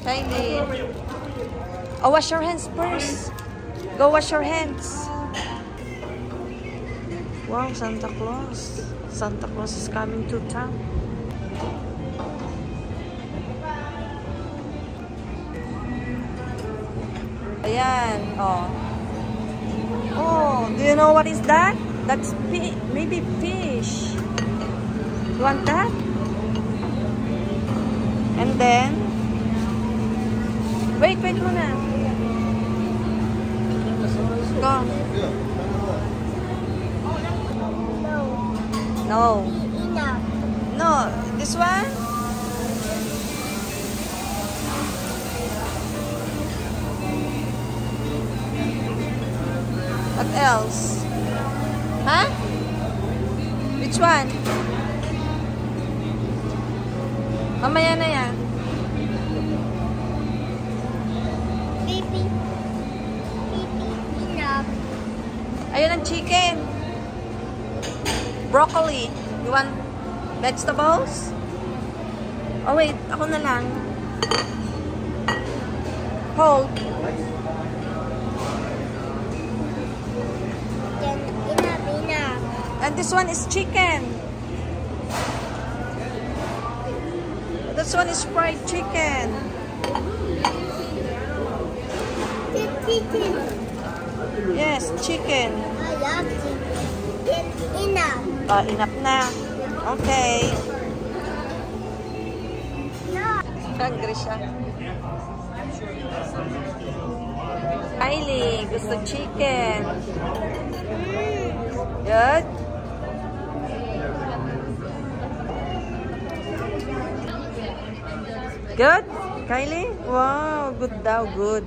Kylie. Oh, wash your hands first. Go wash your hands. Wow, Santa Claus. Santa Claus is coming to town. Ayan, oh. Oh, do you know what is that? That's maybe fish. You want that? And then, wait muna. Go. No. No, this one? What else? Huh? Which one? Mamaya na yan. Baby. Enough. Ayun ang chicken. Broccoli. You want vegetables? Oh wait, ako na lang. Hold. Enough. And this one is chicken. This one is fried chicken. Chicken. Yes, chicken. I love chicken. Enough. Enough na. Okay. No. Hungry siya. Kylie, gusto chicken. Good? Good? Kylie? Wow, good daw, good.